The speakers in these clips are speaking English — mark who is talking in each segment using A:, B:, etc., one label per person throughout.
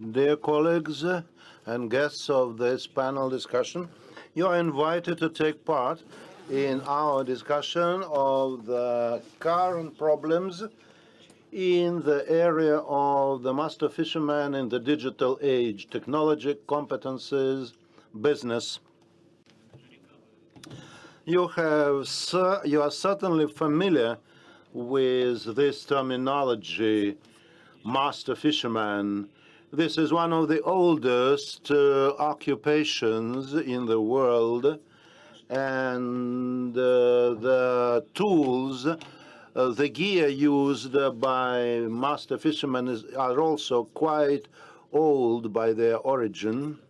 A: Dear colleagues and guests of this panel discussion, you are invited to take part in our discussion of the current problems in the area of the master fisherman in the digital age, technology, competencies, business. You are certainly familiar with this terminology, master fisherman. This is one of the oldest occupations in the world, and the tools, the gear used by master fishermen are also quite old by their origin.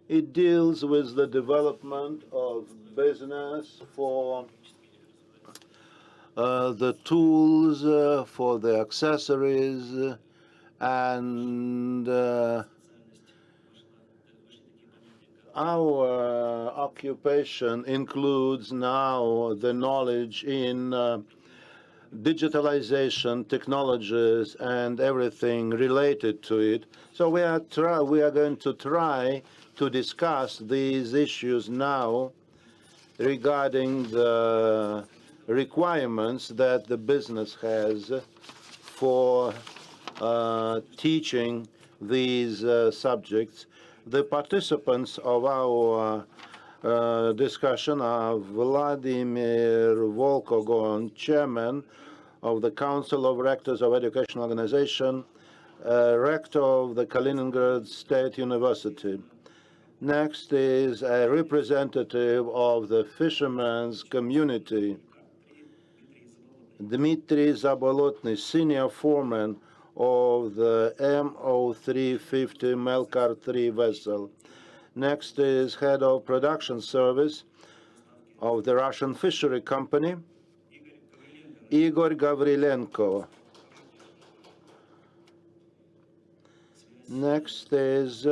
A: It deals with the development of business for the tools, for the accessories, and our occupation includes now the knowledge in digitalization, technologies, and everything related to it. So we are going to try to discuss these issues now regarding the requirements that the business has for teaching these subjects. The participants of our discussion are Vladimir Volkogon, Chairman of the Council of Rectors of Educational Organization, Rector of the Kaliningrad State University. Next is a representative of the fishermen's community, Dmitry Zabolotny, Senior Foreman of the MO350 Melkar 3 vessel. Next is Head of Production Service of the Russian Fishery Company, Igor Gavrilenko. Next is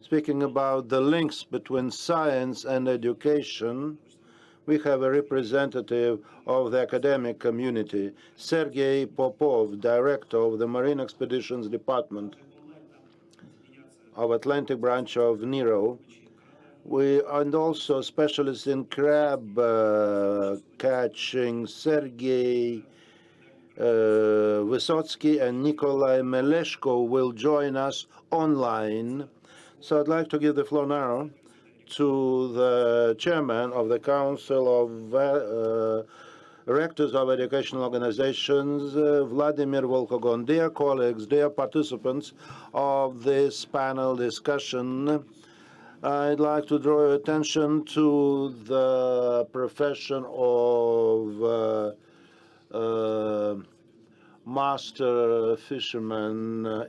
A: speaking about the links between science and education. We have a representative of the academic community, Sergei Popov, Director of the Marine Expeditions Department of Atlantic Branch of NERO. And also specialists in crab catching, Sergei Vysotsky and Nikolai Meleshko will join us online. So I'd like to give the floor now to the chairman of the Council of Rectors of Educational Organizations, Vladimir Volkogon. Dear colleagues, dear participants of this panel discussion, I'd like to draw your attention to the profession of master fisherman.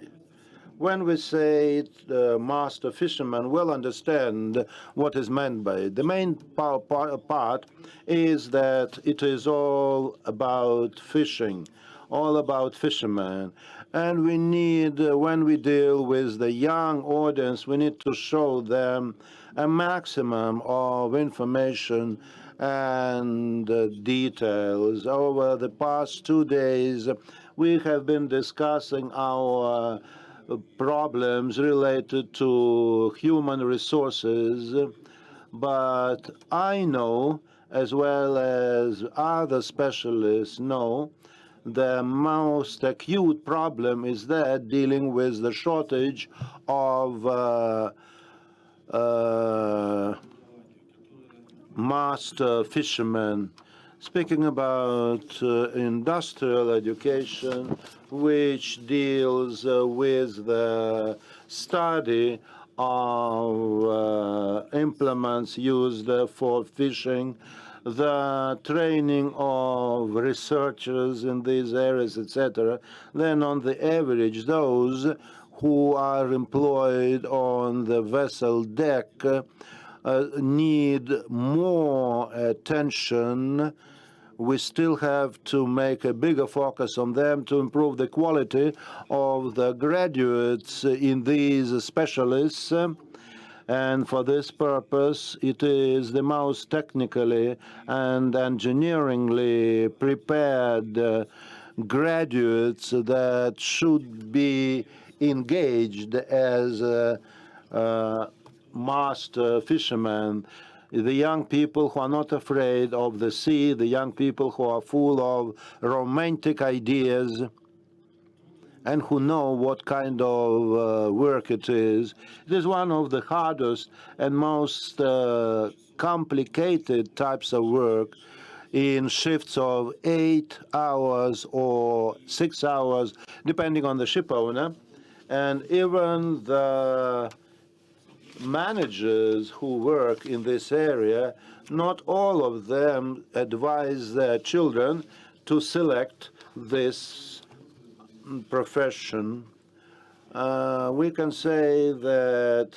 A: When we say master fisherman, we'll understand what is meant by it. The main part is that it is all about fishing, all about fishermen. And we need, when we deal with the young audience, we need to show them a maximum of information and details. Over the past 2 days, we have been discussing our problems related to human resources, but I know, as well as other specialists know, the most acute problem is that dealing with the shortage of master fishermen. Speaking about industrial education, which deals with the study of implements used for fishing, the training of researchers in these areas, etc. Then on the average, those who are employed on the vessel deck need more attention. We still have to make a bigger focus on them to improve the quality of the graduates in these specialists. And for this purpose, it is the most technically and engineeringly prepared graduates that should be engaged as master fishermen, the young people who are not afraid of the sea, the young people who are full of romantic ideas and who know what kind of work it is. It is one of the hardest and most complicated types of work in shifts of 8 hours or 6 hours, depending on the ship owner. And even the managers who work in this area, not all of them advise their children to select this profession. We can say that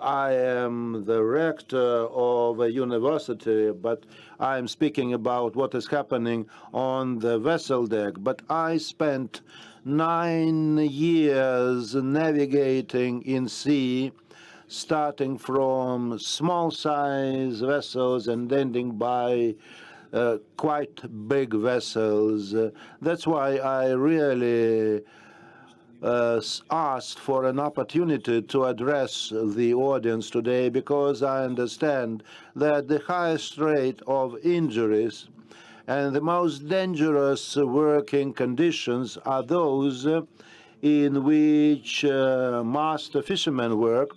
A: I am the rector of a university, but I'm speaking about what is happening on the vessel deck. But I spent 9 years navigating in sea, starting from small size vessels and ending by quite big vessels. That's why I really asked for an opportunity to address the audience today, because I understand that the highest rate of injuries and the most dangerous working conditions are those in which master fishermen work.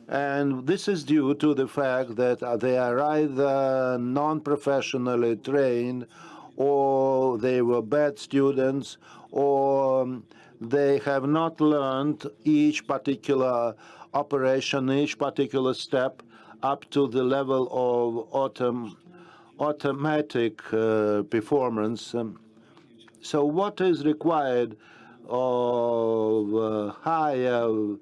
A: And this is due to the fact that they are either non-professionally trained, or they were bad students, or they have not learned each particular operation, each particular step up to the level of automatic performance. So what is required of higher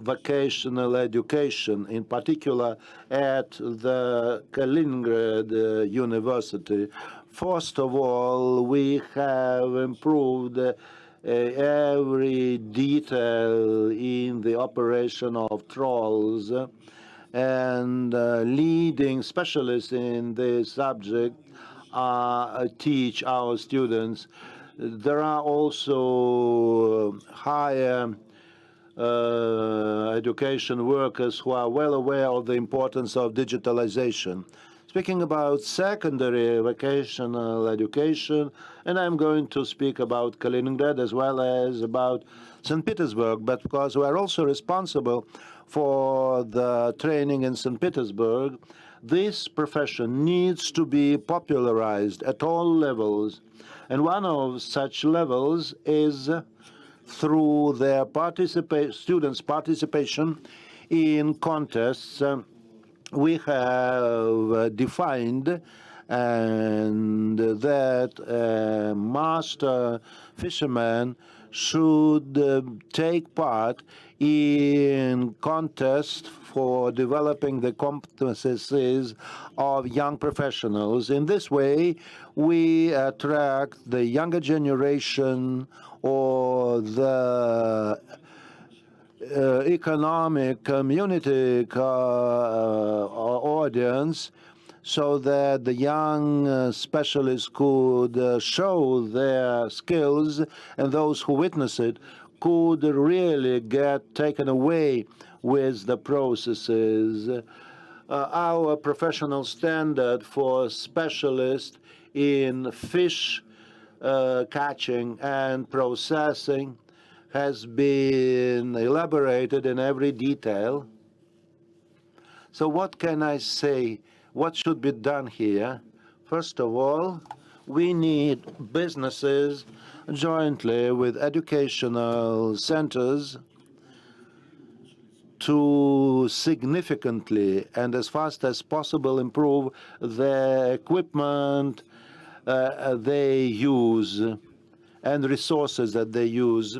A: vocational education, in particular at the Kaliningrad University? First of all, we have improved every detail in the operation of trawls, and leading specialists in this subject teach our students. There are also higher education workers who are well aware of the importance of digitalization. Speaking about secondary vocational education, and I'm going to speak about Kaliningrad as well as about St. Petersburg, but because we are also responsible for the training in St. Petersburg, this profession needs to be popularized at all levels. And one of such levels is through their students' participation in contests. We have defined and that a master fisherman should take part in contests for developing the competencies of young professionals. In this way, we attract the younger generation or the economic community audience, so that the young specialists could show their skills, and those who witness it could really get taken away with the processes. Our professional standard for specialists in fish catching and processing has been elaborated in every detail. So what can I say? What should be done here? First of all, we need businesses jointly with educational centers to significantly and as fast as possible improve the equipment they use and resources that they use.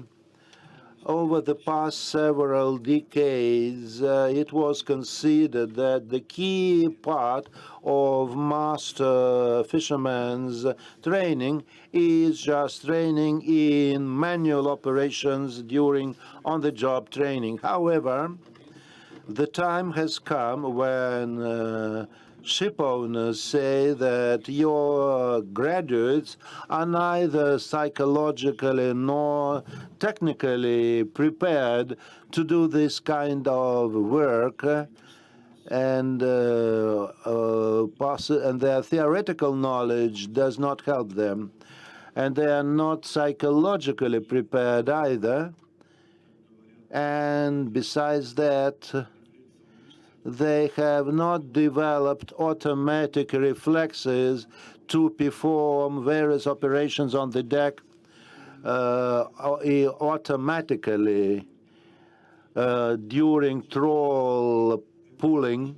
A: Over the past several decades, it was considered that the key part of master fishermen's training is just training in manual operations during on-the-job training. However, the time has come when ship owners say that your graduates are neither psychologically nor technically prepared to do this kind of work, and their theoretical knowledge does not help them, and they are not psychologically prepared either. And besides that, they have not developed automatic reflexes to perform various operations on the deck automatically during trawl pulling.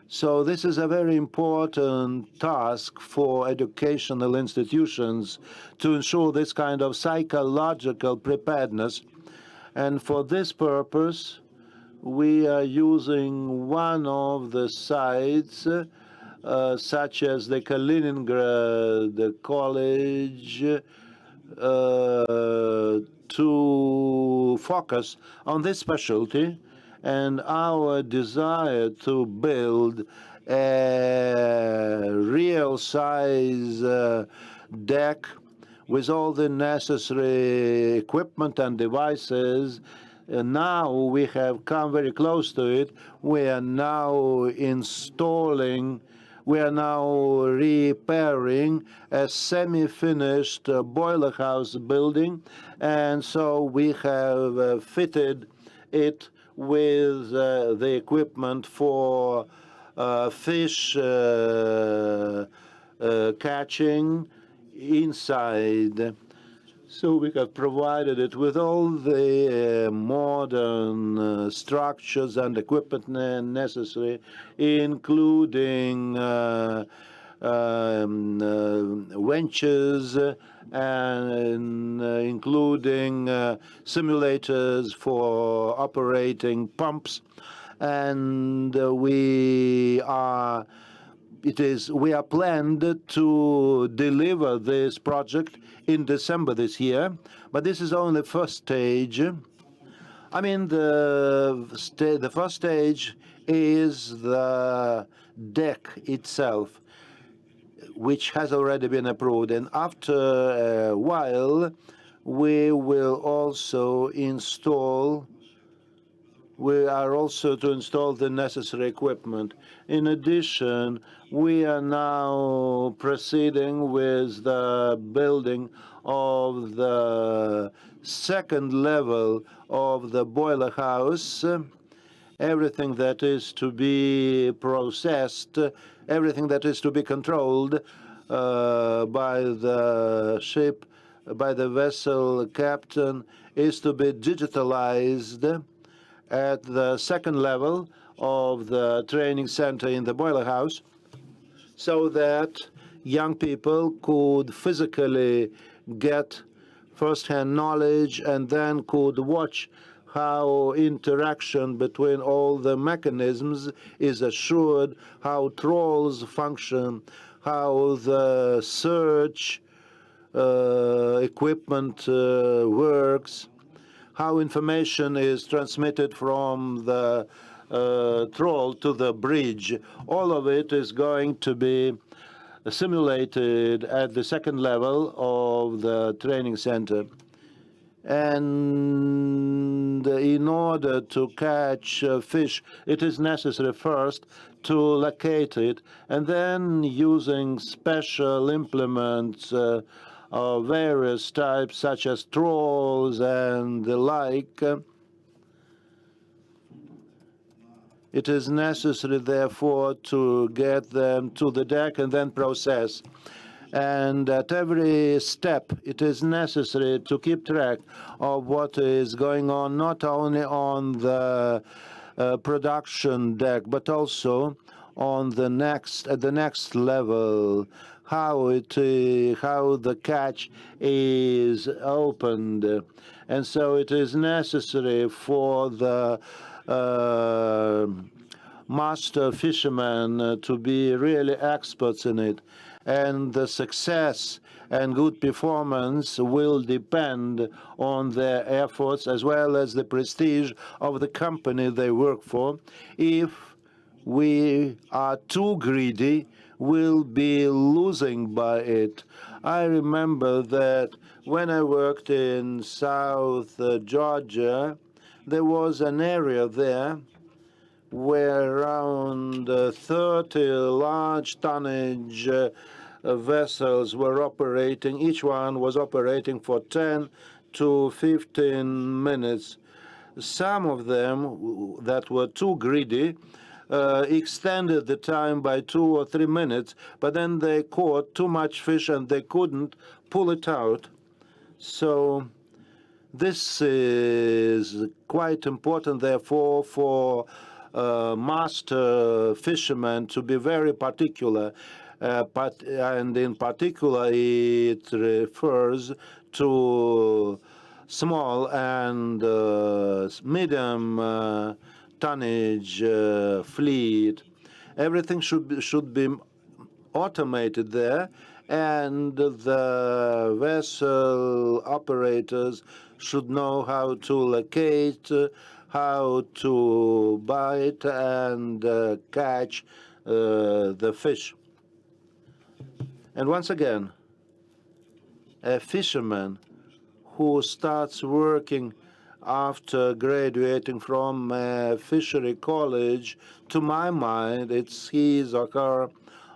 A: So this is a very important task for educational institutions to ensure this kind of psychological preparedness. And for this purpose, we are using one of the sites, such as the Kaliningrad College, to focus on this specialty, and our desire to build a real size deck with all the necessary equipment and devices. And now we have come very close to it. We are now repairing a semi-finished boiler house building, and so we have fitted it with the equipment for fish catching inside. So we have provided it with all the modern structures and equipment necessary, including winches and including simulators for operating pumps. And we are planned to deliver this project in December this year, but this is only the first stage. I mean, the first stage is the deck itself, which has already been approved, and after a while, we are also to install the necessary equipment. In addition, we are now proceeding with the building of the second level of the boiler house. Everything that is to be processed, everything that is to be controlled by the ship, by the vessel captain, is to be digitalized at the second level of the training center in the boiler house, so that young people could physically get first-hand knowledge and then could watch how interaction between all the mechanisms is assured, how trawls function, how the search equipment works, how information is transmitted from the trawl to the bridge. All of it is going to be simulated at the second level of the training center. And in order to catch fish, it is necessary first to locate it, and then using special implements of various types, such as trawls and the like. It is necessary, therefore, to get them to the deck and then process. And at every step, it is necessary to keep track of what is going on, not only on the production deck, but also on the at the next level, how the catch is opened. And so it is necessary for the master fishermen to be really experts in it. And the success and good performance will depend on their efforts as well as the prestige of the company they work for. If we are too greedy, we'll be losing by it. I remember that when I worked in South Georgia, there was an area there where around 30 large tonnage vessels were operating. Each one was operating for 10 to 15 minutes. Some of them that were too greedy extended the time by 2 or 3 minutes, but then they caught too much fish and they couldn't pull it out. So this is quite important, therefore, for master fishermen to be very particular. And in particular, it refers to small and medium tonnage fleet. Everything should be automated there, and the vessel operators should know how to locate, how to bite and catch the fish. And once again, a fisherman who starts working after graduating from a fishery college, to my mind, it's his or her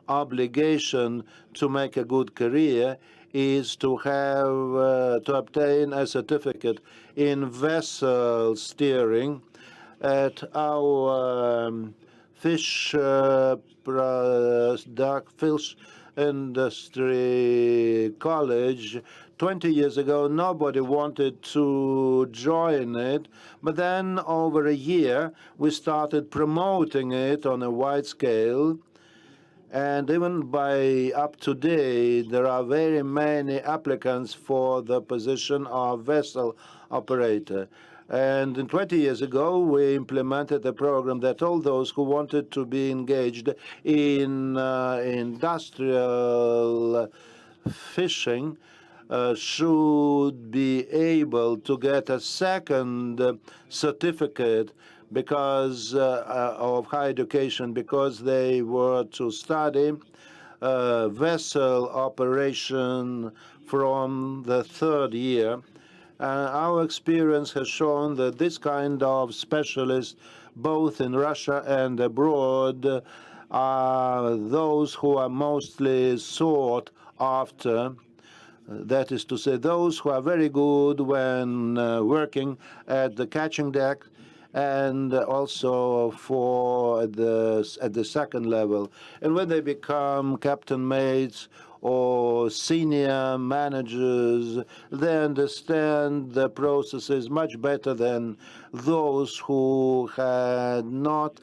A: obligation to make a good career is to have to obtain a certificate in vessel steering at our fish fish industry college. 20 years ago, nobody wanted to join it, but then over a year, we started promoting it on a wide scale. And even by up to date, there are very many applicants for the position of vessel operator. And 20 years ago, we implemented a program that all those who wanted to be engaged in industrial fishing should be able to get a second certificate because of higher education, because they were to study vessel operation from the third year. Our experience has shown that this kind of specialists, both in Russia and abroad, are those who are mostly sought after. That is to say, those who are very good when working at the catching deck and also at the second level. And when they become captain mates or senior managers, they understand the processes much better than those who had not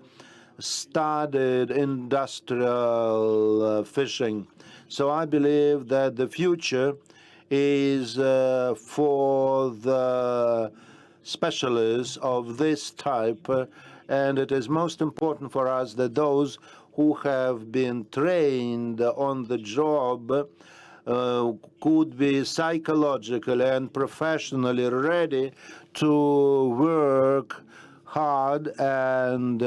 A: studied industrial fishing. So I believe that the future is for the specialists of this type, and it is most important for us that those who have been trained on the job could be psychologically and professionally ready to work hard and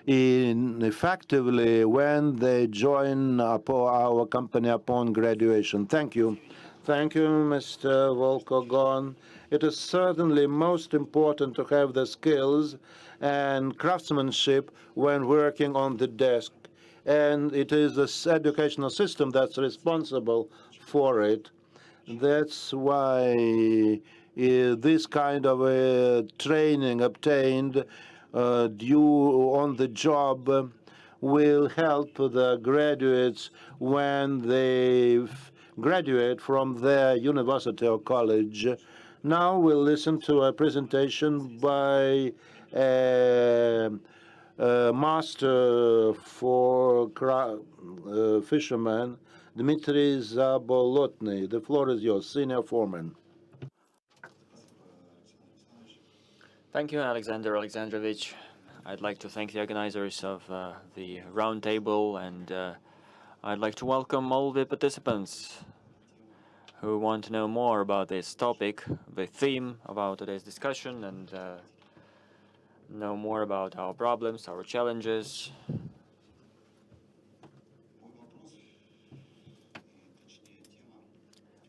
A: effectively when they join our company upon graduation. Thank you. Thank you, Mr. Volkogon. It is certainly most important to have the skills and craftsmanship when working on the desk. And it is the educational system that's responsible for it. That's why this kind of training obtained due on the job will help the graduates when they graduate from their university or college. Now we'll listen to a presentation by a master for fishermen, Dmitry Zabolotny. The floor is yours, senior foreman.
B: Thank you, Alexander Alexandrovich. I'd like to thank the organizers of the Roundtable, and I'd like to welcome all the participants who want to know more about this topic, the theme of our today's discussion, and know more about our problems, our challenges.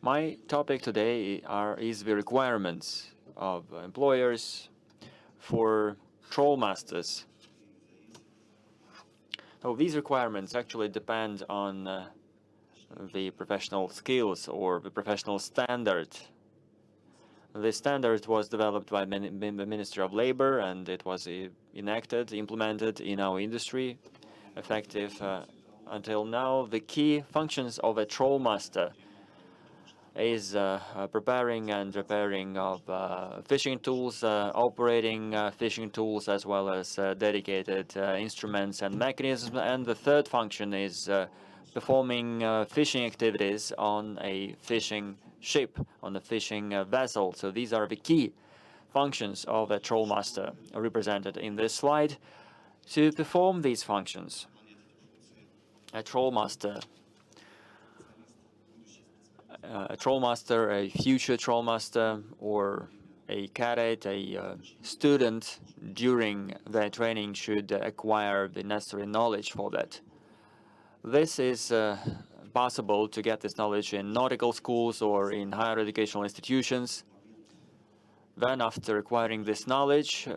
B: My topic today is the requirements of employers for troll masters. So these requirements actually depend on the professional skills or the professional standard. The standard was developed by the Ministry of Labor, and it was implemented in our industry, effective until now. The key functions of a troll master is preparing and repairing of fishing tools, operating fishing tools, as well as dedicated instruments and mechanisms. And the third function is performing fishing activities on a fishing ship, on a fishing vessel. So these are the key functions of a troll master represented in this slide. To perform these functions, a troll master, a future troll master, or a cadet, a student during their training should acquire the necessary knowledge for that. This is possible to get this knowledge in nautical schools or in higher educational institutions. Then, after acquiring this knowledge,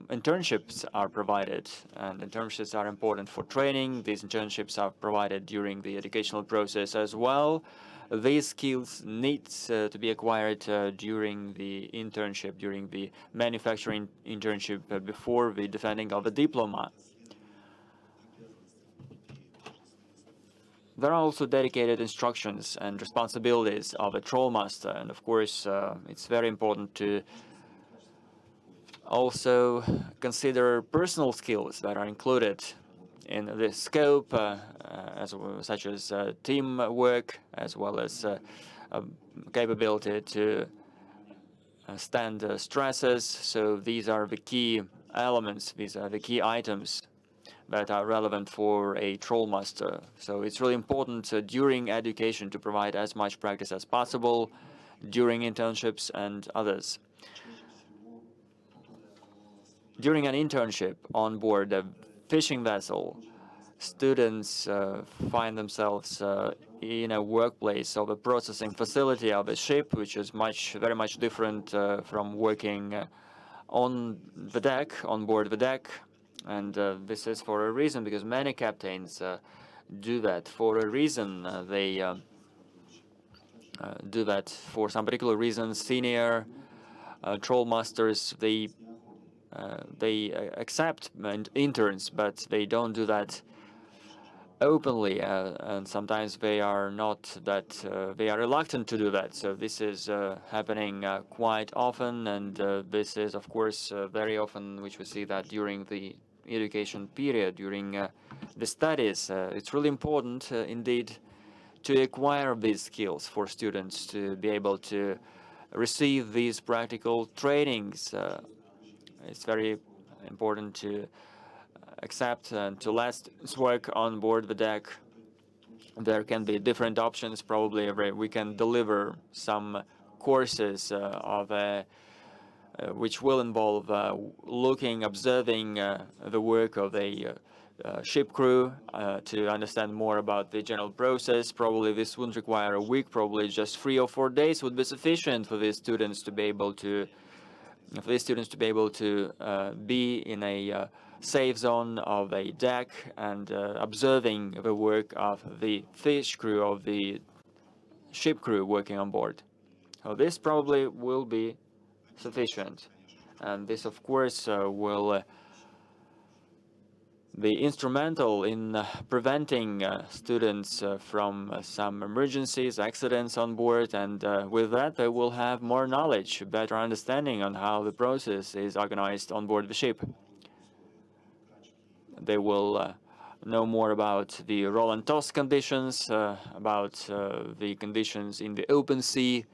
B: internships are provided, and internships are important for training. These internships are provided during the educational process as well. These skills need to be acquired during the internship, during the manufacturing internship, before the defending of the diploma. There are also dedicated instructions and responsibilities of a troll master, and of course it's very important to also consider personal skills that are included in this scope, such as teamwork, as well as capability to stand stresses. So these are the key elements, these are the key items that are relevant for a troll master. So it's really important during education to provide as much practice as possible during internships and others. During an internship on board a fishing vessel, students find themselves in a workplace of a processing facility of a ship, which is very much different from working on the deck, on board the deck. And this is for a reason, because many captains do that for a reason. They do that for some particular reason. Senior troll masters, they accept interns, but they don't do that openly, and sometimes they are not that they are reluctant to do that. So this is happening quite often, and this is, of course, very often which we see that during the education period, during the studies. It's really important indeed to acquire these skills for students to be able to receive these practical trainings. It's very important to accept and to let students work on board the deck. There can be different options. Probably we can deliver some courses which will involve observing the work of a ship crew to understand more about the general process. Probably this wouldn't require a week. Probably just 3 or 4 days would be sufficient for these students to be able to be in a safe zone of a deck and observing the work of the fish crew, of the ship crew working on board. So this probably will be sufficient, and this, of course, will be instrumental in preventing students from some emergencies, accidents on board, and with that they will have more knowledge, better understanding on how the process is organized on board the ship. They will know more about the roll and toss conditions, about the conditions in the open sea.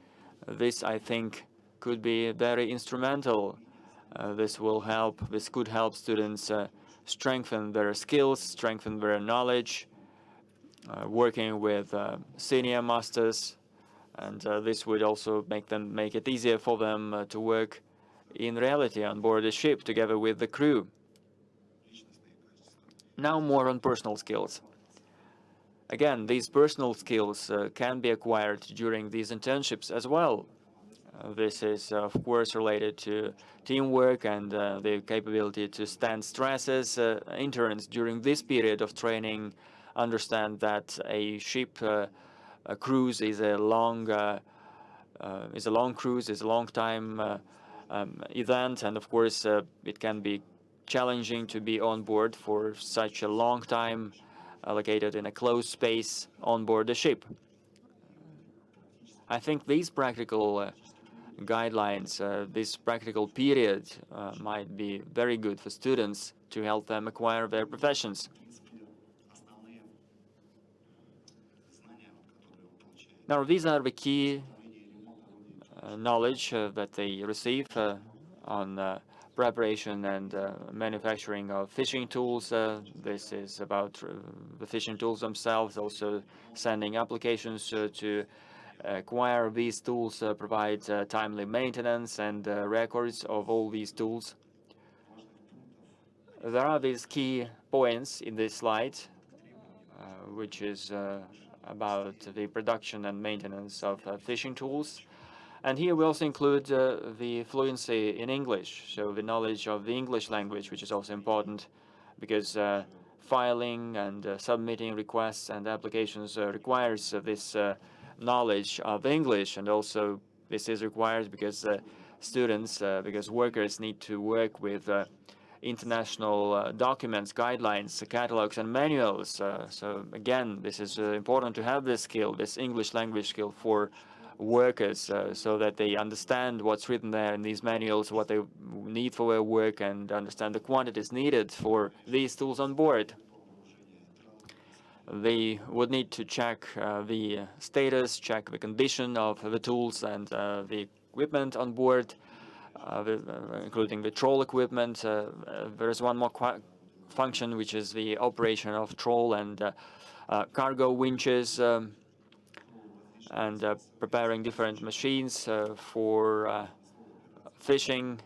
B: This, I think, could be very instrumental. This could help students strengthen their skills, strengthen their knowledge, working with senior masters, and this would also make it easier for them to work in reality on board the ship together with the crew. Now more on personal skills. Again, these personal skills can be acquired during these internships as well. This is, of course, related to teamwork and the capability to stand stresses. Interns during this period of training understand that a ship a cruise is a long cruise, is a long time event, and of course it can be challenging to be on board for such a long time, located in a closed space on board the ship. I think these practical guidelines, this practical period might be very good for students to help them acquire their professions. Now, these are the key knowledge that they receive on preparation and manufacturing of fishing tools. This is about the fishing tools themselves, also sending applications to acquire these tools, provide timely maintenance and records of all these tools. There are these key points in this slide, which is about the production and maintenance of fishing tools. And here we also include the fluency in English, so the knowledge of the English language, which is also important because filing and submitting requests and applications requires this knowledge of English, and also this is required because students, because workers need to work with international documents, guidelines, catalogs, and manuals. So again, this is important to have this skill, this English language skill for workers, so that they understand what's written there in these manuals, what they need for their work, and understand the quantities needed for these tools on board. They would need to check the status, check the condition of the tools and the equipment on board, including the trawl equipment. There is one more function, which is the operation of trawl and cargo winches, and preparing different machines for fishing.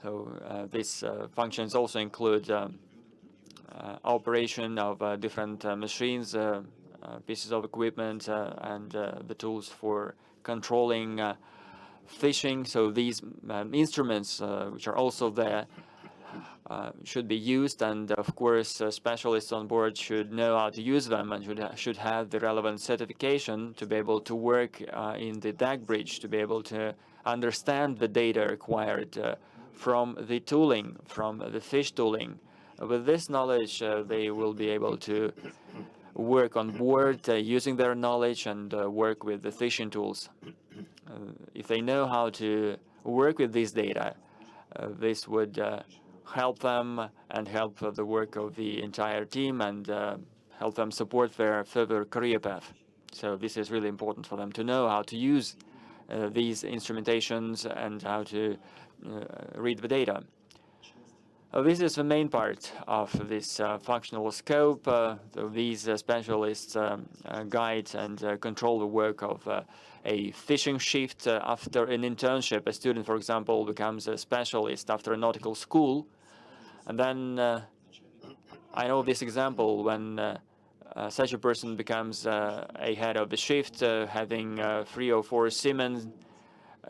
B: So these functions also include operation of different machines, pieces of equipment, and the tools for controlling fishing. So these instruments, which are also there, should be used, and of course specialists on board should know how to use them and should have the relevant certification to be able to work in the deck bridge, to be able to understand the data required from the tooling, from the fish tooling. With this knowledge, they will be able to work on board using their knowledge and work with the fishing tools. If they know how to work with this data, this would help them and help the work of the entire team, and help them support their further career path. So this is really important for them to know how to use these instrumentations and how to read the data. This is the main part of this functional scope. So these specialists guide and control the work of a fishing shift. After an internship, a student, for example, becomes a specialist after a nautical school. And then I know this example when such a person becomes a head of the shift, having 3 or 4 seamen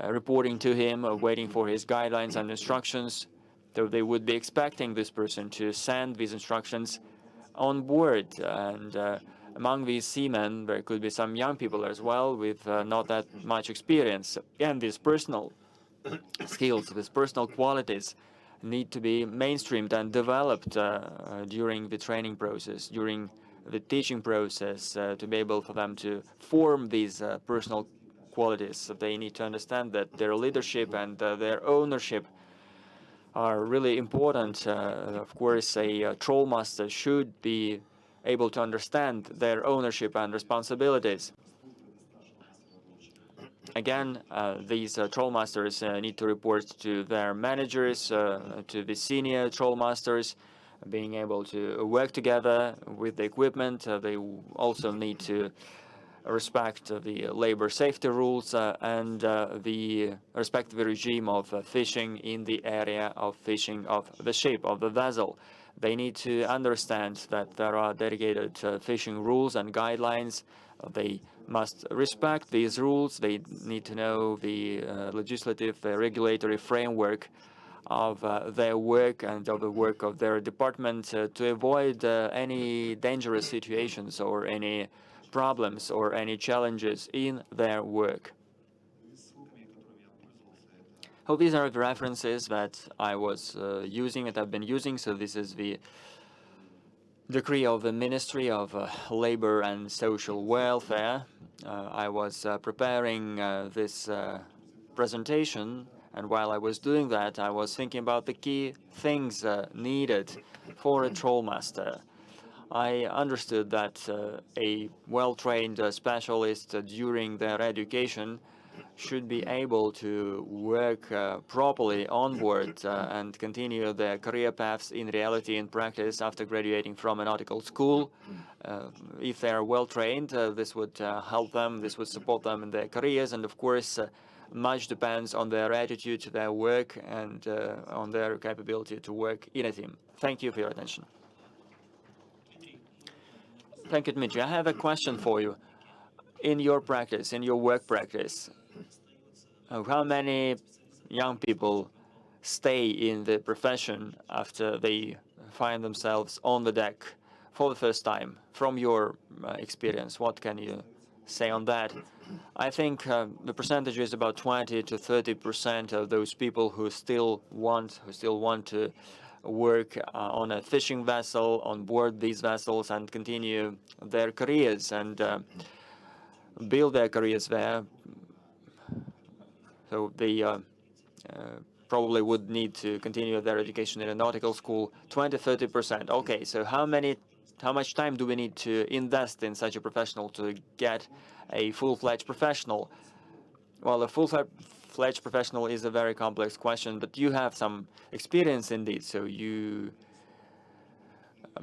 B: reporting to him, waiting for his guidelines and instructions. So they would be expecting this person to send these instructions on board. And among these seamen, there could be some young people as well with not that much experience. And these personal skills, these personal qualities need to be mainstreamed and developed during the training process, during the teaching process, to be able for them to form these personal qualities. They need to understand that their leadership and their ownership are really important. Of course, a trawl master should be able to understand their ownership and responsibilities. Again, these trawl masters need to report to their managers, to the senior trawl masters, being able to work together with the equipment. They also need to respect the labor safety rules and the respect the regime of fishing in the area of fishing of the ship, of the vessel. They need to understand that there are dedicated fishing rules and guidelines. They must respect these rules. They need to know the legislative, the regulatory framework of their work and of the work of their department to avoid any dangerous situations or any problems or any challenges in their work. So these are the references that I was using, that I've been using. So this is the decree of the Ministry of Labor and Social Welfare. I was preparing this presentation, and while I was doing that, I was thinking about the key things needed for a trollmaster. I understood that a well-trained specialist during their education should be able to work properly on board and continue their career paths in reality and practice after graduating from a nautical school. If they are well trained, this would help them, this would support them in their careers, and of course much depends on their attitude to their work and on their capability to work in a team. Thank you for your attention. Thank you, Dmitry. I have a question for you. In your practice, in your work practice, how many young people stay in the profession after they find themselves on the deck for the first time? From your experience, what can you say on that? I think the percentage is about 20 to 30% of those people who still want to work on a fishing vessel, on board these vessels, and continue their careers and build their careers there. So they probably would need to continue their education in a nautical school. 20–30%. Okay, so how much time do we need to invest in such a professional to get a full-fledged professional? Well, a full-fledged professional is a very complex question, but you have some experience indeed, so you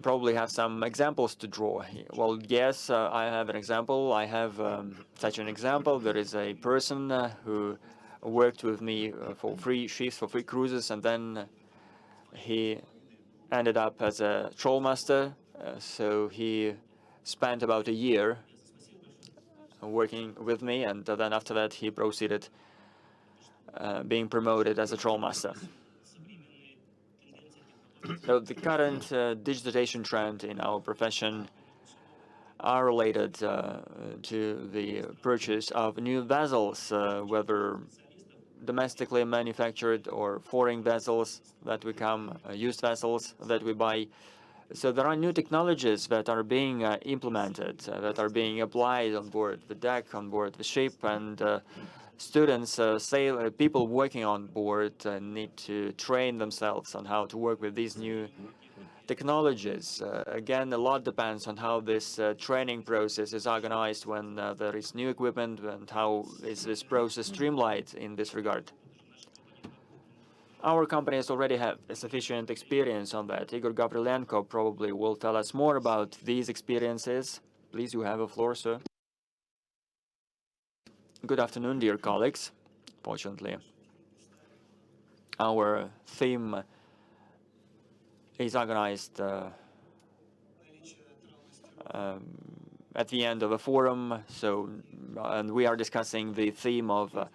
B: probably have some examples to draw. Well, yes, I have an example. I have such an example. There is a person who worked with me for free shifts, for free cruises, and then he ended up as a trollmaster. So he spent about a year working with me, and then after that he proceeded being promoted as a trollmaster. So the current digitization trend in our profession are related to the purchase of new vessels, whether domestically manufactured or foreign vessels that become used vessels that we buy. So there are new technologies that are being implemented, that are being applied on board the deck, on board the ship, and students, people working on board need to train themselves on how to work with these new technologies. Again, a lot depends on how this training process is organized when there is new equipment, and how is this process streamlined in this regard. Our companies already have a sufficient experience on that. Igor Gavrilenko probably will tell us more about these experiences. Please, you have the floor, sir. Good afternoon, dear colleagues. Fortunately, our theme is organized at the end of a forum, and we are discussing the theme of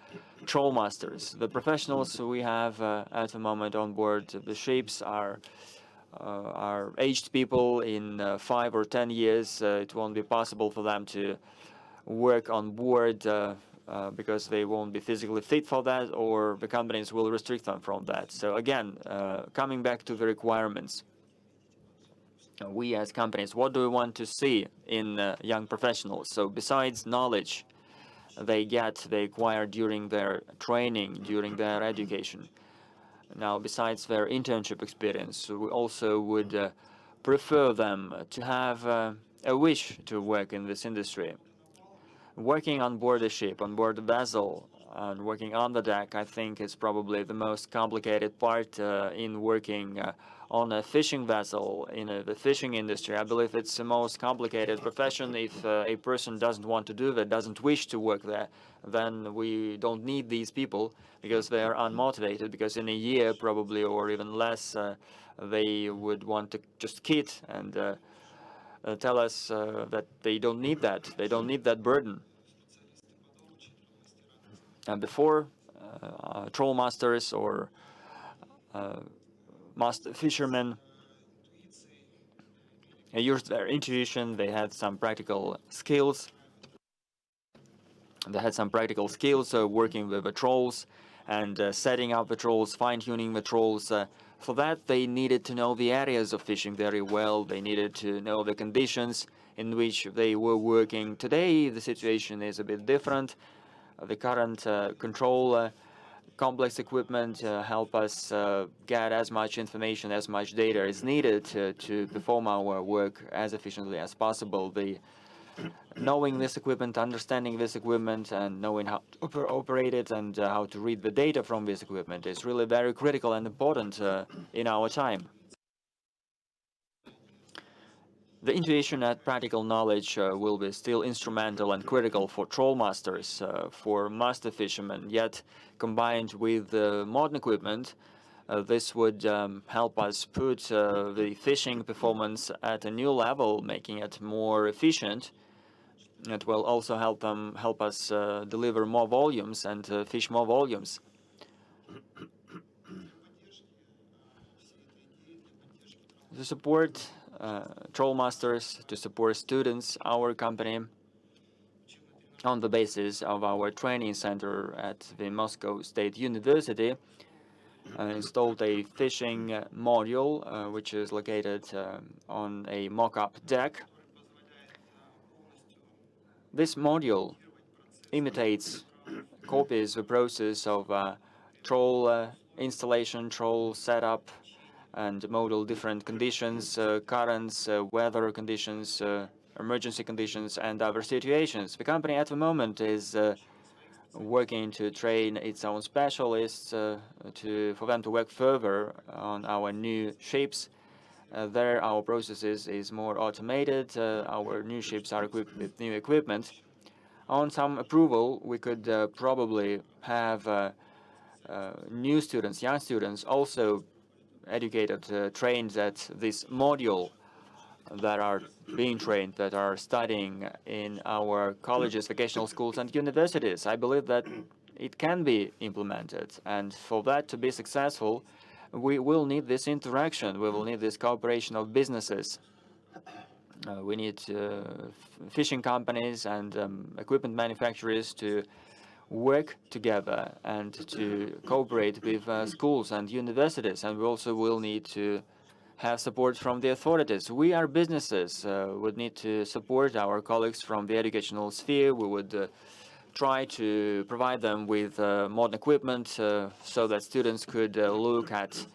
B: trollmasters. The professionals we have at the moment on board the ships are aged people. In 5 or 10 years, it won't be possible for them to work on board because they won't be physically fit for that, or the companies will restrict them from that. So again, coming back to the requirements, we as companies, what do we want to see in young professionals? So besides knowledge they acquire during their training, during their education, now besides their internship experience, we also would prefer them to have a wish to work in this industry. Working on board a ship, on board a vessel, and working on the deck, I think is probably the most complicated part in working on a fishing vessel in the fishing industry. I believe it's the most complicated profession. If a person doesn't want to do that, doesn't wish to work there, then we don't need these people because they are unmotivated, because in a year probably, or even less, they would want to just quit and tell us that they don't need that. They don't need that burden. And before, troll masters or master fishermen used their intuition. They had some practical skills. They had some practical skills working with the trolls and setting up the trolls, fine-tuning the trolls. For that, they needed to know the areas of fishing very well. They needed to know the conditions in which they were working. Today, the situation is a bit different. The current control complex equipment help us get as much information, as much data is needed to perform our work as efficiently as possible. Knowing this equipment, understanding this equipment, and knowing how to operate it and how to read the data from this equipment is really very critical and important in our time. The intuition and practical knowledge will be still instrumental and critical for troll masters, for master fishermen, yet combined with modern equipment, this would help us put the fishing performance at a new level, making it more efficient. It will also help us deliver more volumes and fish more volumes. To support troll masters, to support students, our company, on the basis of our training center at the Moscow State University, installed a fishing module, which is located on a mock-up deck. This module imitates, copies the process of troll installation, troll setup, and model different conditions, currents, weather conditions, emergency conditions, and other situations. The company at the moment is working to train its own specialists for them to work further on our new ships. There, our processes is more automated. Our new ships are equipped with new equipment. On some approval, we could probably have new students, young students, also educated, trained at this module, that are being trained, that are studying in our colleges, vocational schools, and universities. I believe that it can be implemented, and for that to be successful, we will need this interaction. We will need this cooperation of businesses. We need fishing companies and equipment manufacturers to work together and to cooperate with schools and universities, and we also will need to have support from the authorities. We are businesses, would need to support our colleagues from the educational sphere. We would try to provide them with modern equipment so that students could look at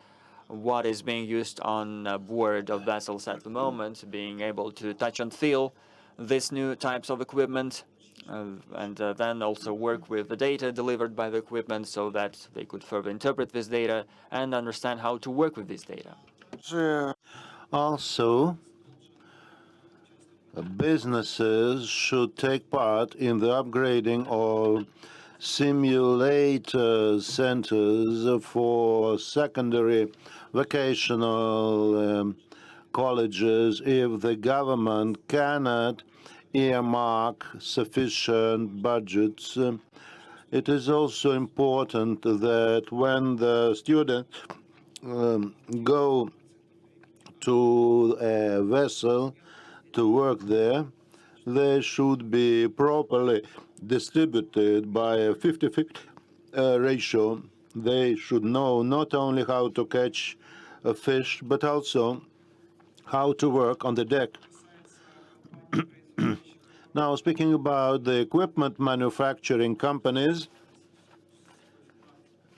B: what is being used on board of vessels at the moment, being able to touch and feel these new types of equipment, and then also work with the data delivered by the equipment so that they could further interpret this data and understand how to work with this data.
A: Also, businesses should take part in the upgrading of simulator centers for secondary vocational colleges if the government cannot earmark sufficient budgets. It is also important that when the students go to a vessel to work there, they should be properly distributed by a 50-50 ratio. They should know not only how to catch a fish, but also how to work on the deck. Now, speaking about the equipment manufacturing companies,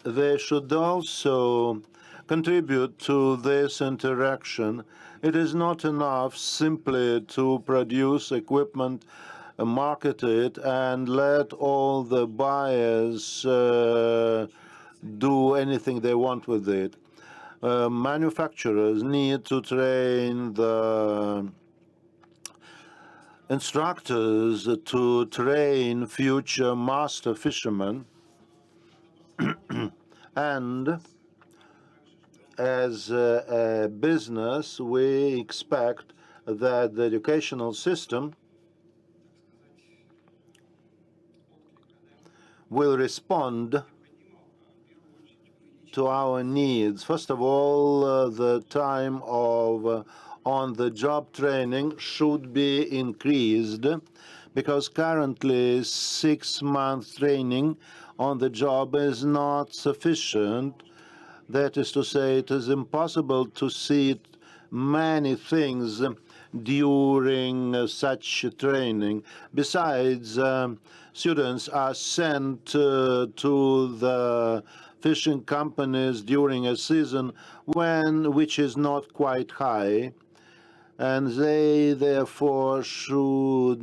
A: they should also contribute to this interaction. It is not enough simply to produce equipment, market it, and let all the buyers do anything they want with it. manufacturers need to train the instructors to train future master fishermen, and as a business, we expect that the educational system will respond to our needs. First of all, the time of on-the-job training should be increased, because currently 6 month training on the job is not sufficient. That is to say, it is impossible to see many things during such training. Besides, students are sent to the fishing companies during a season which is not quite high, and they therefore should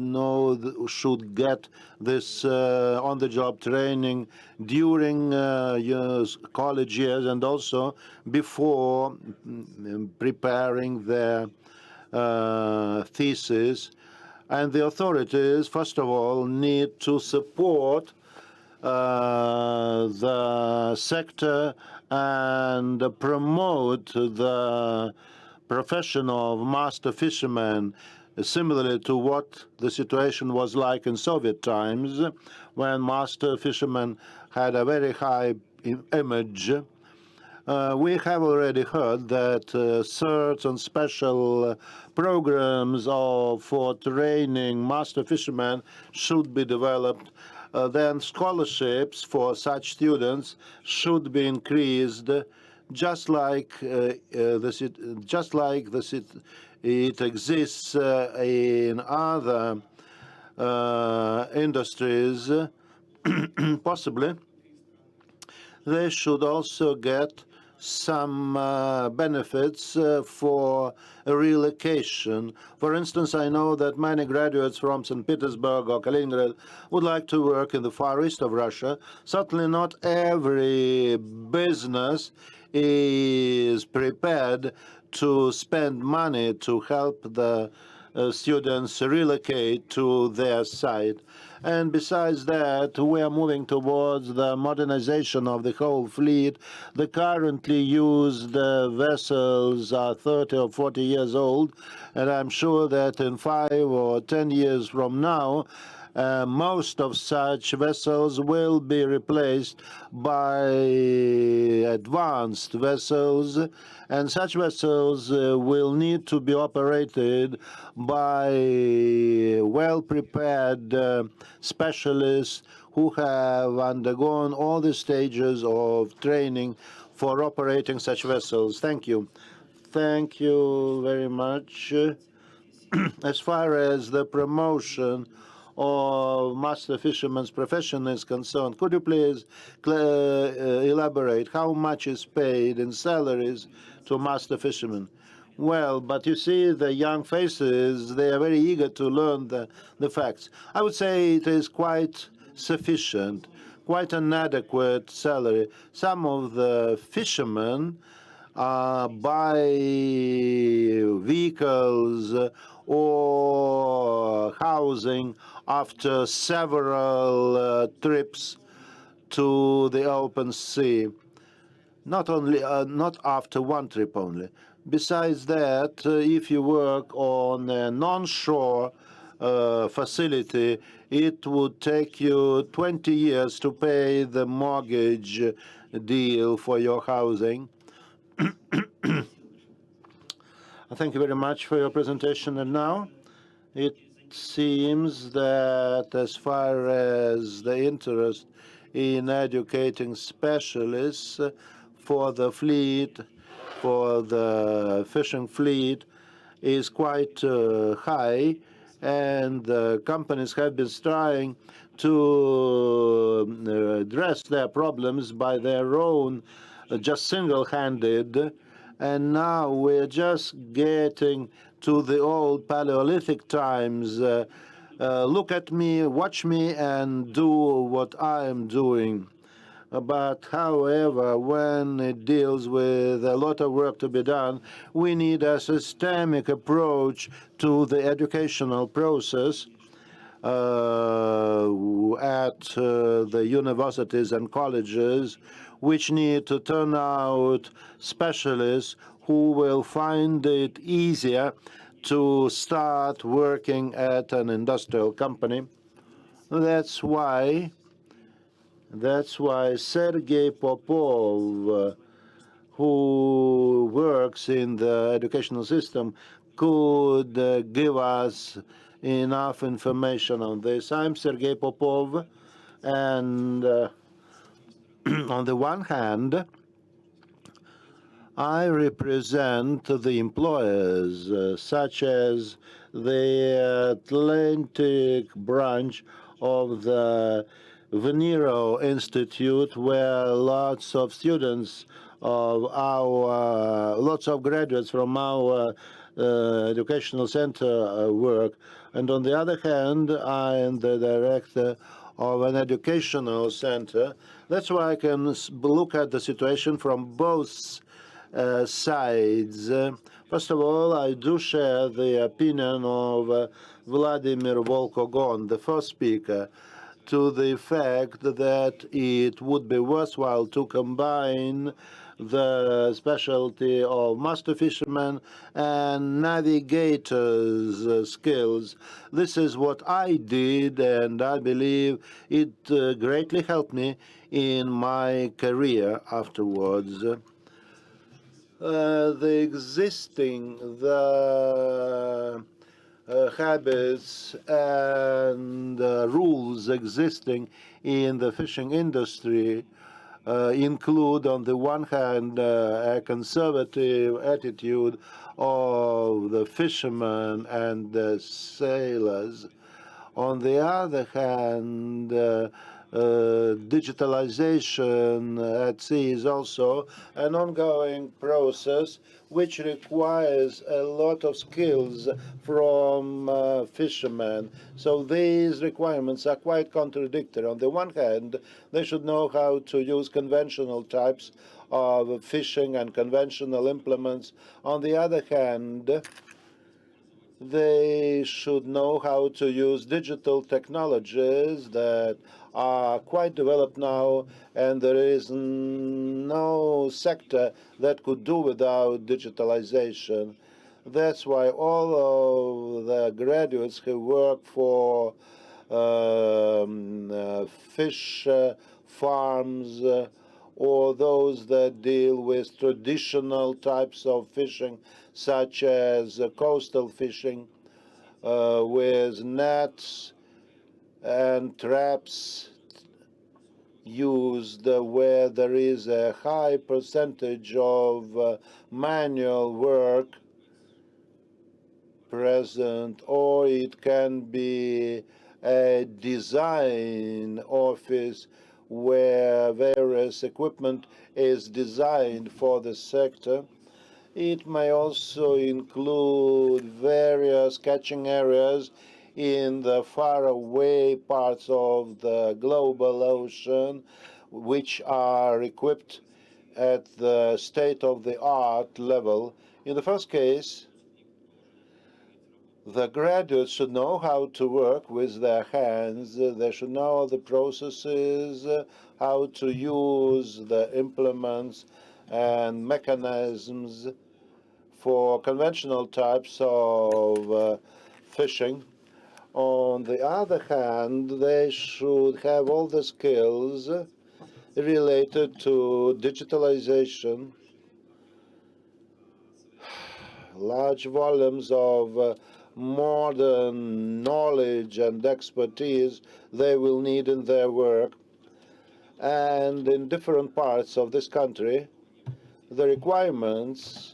A: get this on-the-job training during college years, and also before preparing their thesis. And the authorities, first of all, need to support the sector and promote the profession of master fisherman, similarly to what the situation was like in Soviet times, when master fishermen had a very high image. We have already heard that certain special programs for training master fishermen should be developed. Then scholarships for such students should be increased, just like it exists in other industries. Possibly, they should also get some benefits for a relocation. For instance, I know that many graduates from St. Petersburg or Kaliningrad would like to work in the Far East of Russia. Certainly not every business is prepared to spend money to help the students relocate to their site. And besides that, we are moving towards the modernization of the whole fleet. The currently used vessels are 30 or 40 years old, and I'm sure that in 5 or 10 years from now, most of such vessels will be replaced by advanced vessels, and such vessels will need to be operated by well-prepared specialists who have undergone all the stages of training for operating such vessels. Thank you. Thank you very much. As far as the promotion of master fisherman's profession is concerned, could you please elaborate how much is paid in salaries to master fishermen? Well, but you see, the young faces, they are very eager to learn the facts. I would say it is quite sufficient, quite an adequate salary. Some of the fishermen buy vehicles or housing after several trips to the open sea. Not after one trip only. Besides that, if you work on a non-shore facility, it would take you 20 years to pay the mortgage deal for your housing. Thank you very much for your presentation. And now it seems that as far as the interest in educating specialists for the fleet, for the fishing fleet, is quite high, and the companies have been trying to address their problems by their own, just single-handed. And now we're just getting to the old Paleolithic times. Look at me, watch me, and do what I am doing. But however, when it deals with a lot of work to be done, we need a systemic approach to the educational process at the universities and colleges, which need to turn out specialists who will find it easier to start working at an industrial company. That's why Sergei Popov, who works in the educational system, could give us enough information on this. I'm Sergei Popov, and on the one hand, I represent the employers, such as the Atlantic branch of the Venero Institute, where lots of students lots of graduates from our educational center work. And on the other hand, I am the director of an educational center. That's why I can look at the situation from both sides. First of all, I do share the opinion of Vladimir Volkogon, the first speaker, to the fact that it would be worthwhile to combine the specialty of master fishermen and navigators' skills. This is what I did, and I believe it greatly helped me in my career afterwards. The habits and rules existing in the fishing industry include, on the one hand, a conservative attitude of the fishermen and the sailors. On the other hand, digitalization at sea is also an ongoing process which requires a lot of skills from fishermen. So these requirements are quite contradictory. On the one hand, they should know how to use conventional types of fishing and conventional implements. On the other hand, they should know how to use digital technologies that are quite developed now, and there is no sector that could do without digitalization. That's why all of the graduates who work for fish farms or those that deal with traditional types of fishing, such as coastal fishing, with nets and traps used where there is a high percentage of manual work present, or it can be a design office where various equipment is designed for the sector. It may also include various catching areas in the faraway parts of the global ocean, which are equipped at the state-of-the-art level. In the first case, the graduates should know how to work with their hands. They should know the processes, how to use the implements and mechanisms for conventional types of fishing. On the other hand, they should have all the skills related to digitalization, large volumes of modern knowledge and expertise they will need in their work. And in different parts of this country, the requirements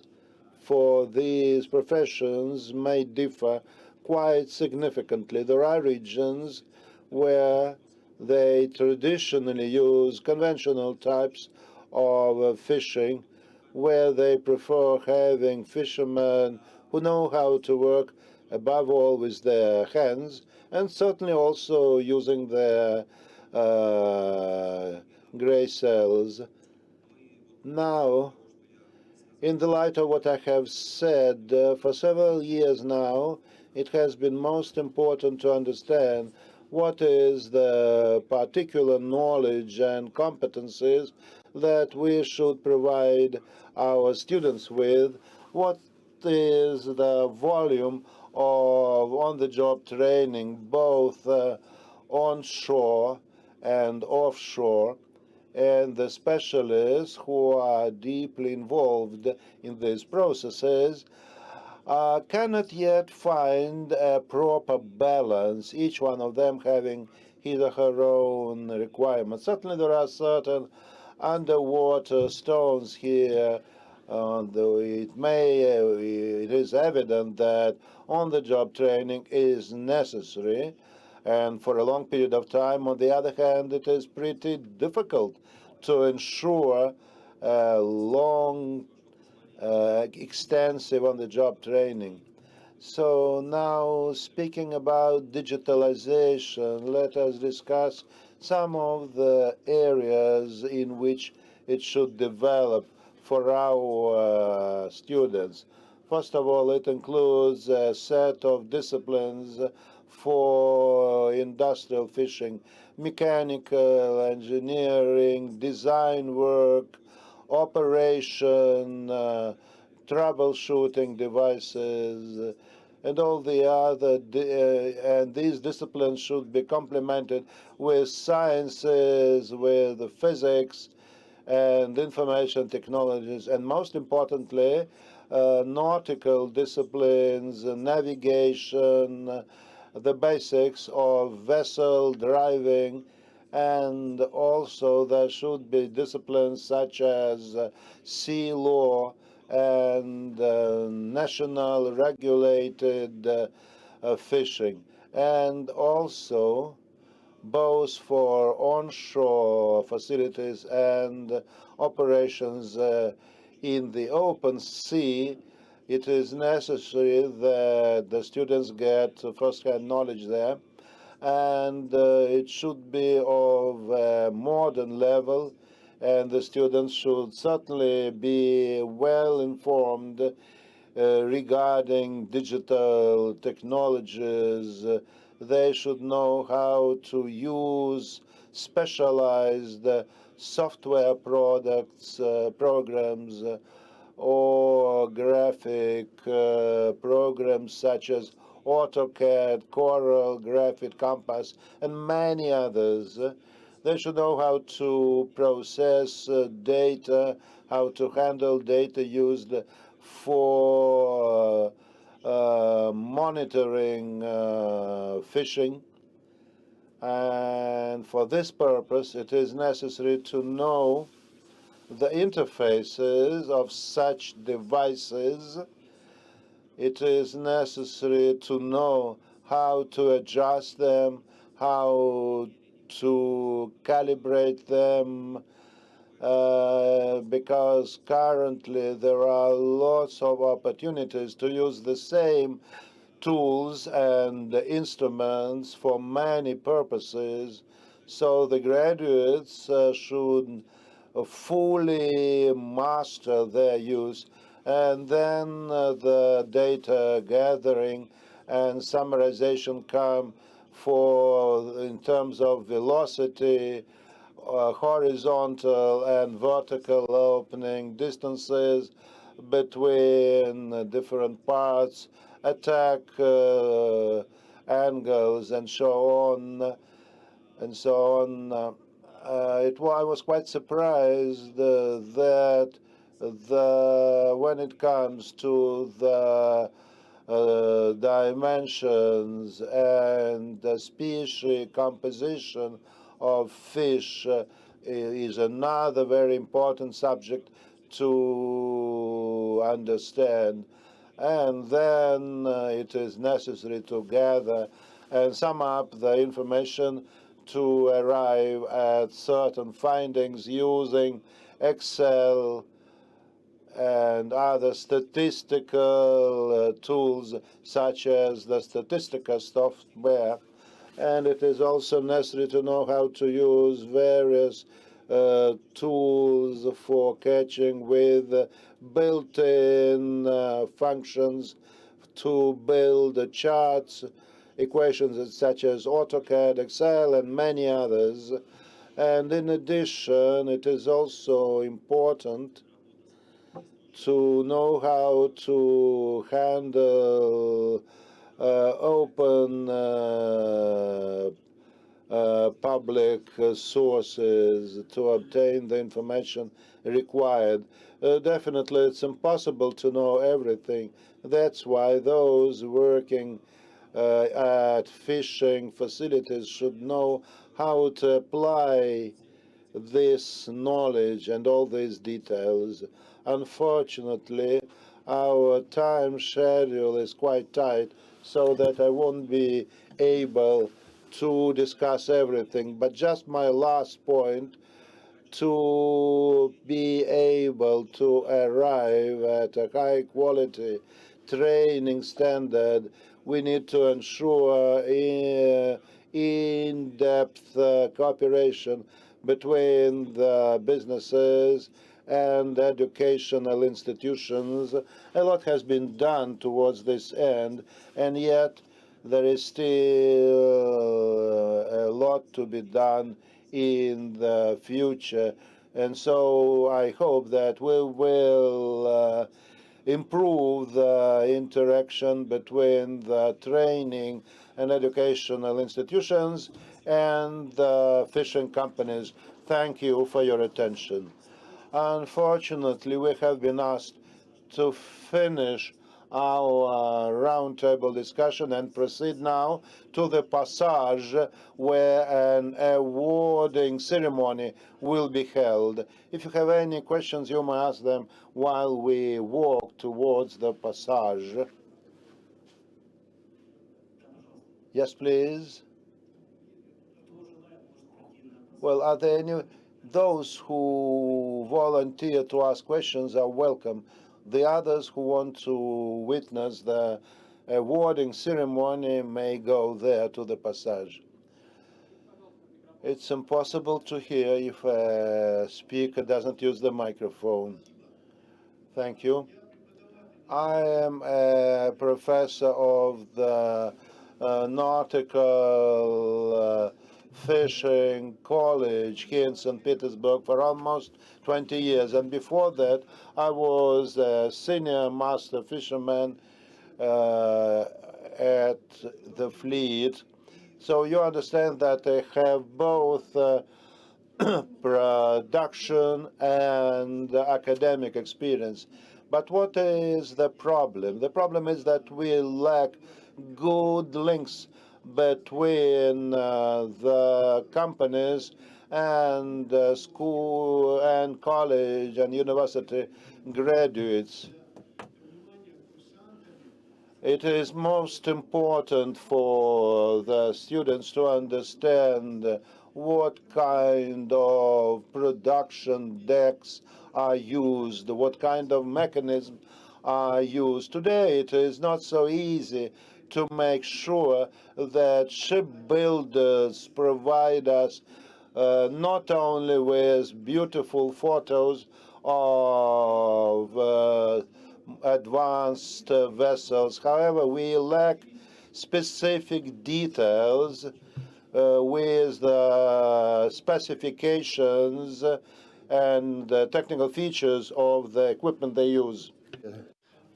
A: for these professions may differ quite significantly. There are regions where they traditionally use conventional types of fishing, where they prefer having fishermen who know how to work above all with their hands, and certainly also using their gray cells. Now, in the light of what I have said, for several years now, it has been most important to understand what is the particular knowledge and competencies that we should provide our students with, what is the volume of on-the-job training, both onshore and offshore, and the specialists who are deeply involved in these processes cannot yet find a proper balance, each one of them having his or her own requirements. Certainly, there are certain underwater stones here, though it is evident that on-the-job training is necessary, and for a long period of time. On the other hand, it is pretty difficult to ensure long, extensive on-the-job training. So now, speaking about digitalization, let us discuss some of the areas in which it should develop for our students. First of all, it includes a set of disciplines for industrial fishing, mechanical engineering, design work, operation, troubleshooting devices, and all the other, and these disciplines should be complemented with sciences, with physics, and information technologies, and most importantly, nautical disciplines, navigation, the basics of vessel driving, and also there should be disciplines such as sea law and national regulated fishing, and also both for onshore facilities and operations in the open sea. It is necessary that the students get first-hand knowledge there, and it should be of a modern level, and the students should certainly be well informed regarding digital technologies. They should know how to use specialized software products, programs, or graphic programs such as AutoCAD, Corel, Graphite Compass, and many others. They should know how to process data, how to handle data used for monitoring fishing. And for this purpose, it is necessary to know the interfaces of such devices. It is necessary to know how to adjust them, how to calibrate them, because currently there are lots of opportunities to use the same tools and instruments for many purposes. So the graduates should fully master their use, and then the data gathering and summarization come for in terms of velocity, horizontal and vertical opening, distances between different parts, attack angles, and so on and so on. I was quite surprised that when it comes to the dimensions and the species composition of fish is another very important subject to understand. And then it is necessary to gather and sum up the information to arrive at certain findings using Excel and other statistical tools such as the statistical software. And it is also necessary to know how to use various tools for catching with built-in functions to build charts, equations such as AutoCAD, Excel, and many others. And in addition, it is also important to know how to handle open public sources to obtain the information required. Definitely, it's impossible to know everything. That's why those working at fishing facilities should know how to apply this knowledge and all these details. Unfortunately, our time schedule is quite tight, so that I won't be able to discuss everything. But just my last point, to be able to arrive at a high quality training standard, we need to ensure in-depth cooperation between the businesses and educational institutions. A lot has been done towards this end, and yet there is still a lot to be done in the future. And so I hope that we will improve the interaction between the training and educational institutions and the fishing companies. Thank you for your attention. Unfortunately, we have been asked to finish our roundtable discussion and proceed now to the passage where an awarding ceremony will be held. If you have any questions, you may ask them while we walk towards the passage. Yes, please. Well, are there any? Those who volunteer to ask questions are welcome. The others who want to witness the awarding ceremony may go there to the passage. It's impossible to hear if a speaker doesn't use the microphone. Thank you. I am a professor of the nautical fishing college here in St. Petersburg for almost 20 years. And before that, I was a senior master fisherman at the fleet. So you understand that I have both production and academic experience. But what is the problem? The problem is that we lack good links between the companies and school and college and university graduates. It is most important for the students to understand what kind of production decks are used, what kind of mechanisms are used. Today, it is not so easy to make sure that shipbuilders provide us not only with beautiful photos of advanced vessels. However, we lack specific details with the specifications and the technical features of the equipment they use.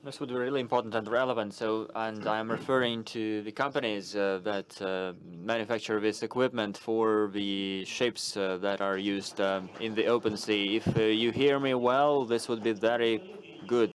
B: This would be really important and relevant. So, and I'm referring to the companies that manufacture this equipment for the ships that are used in the open sea. If you hear me well, this would be very good.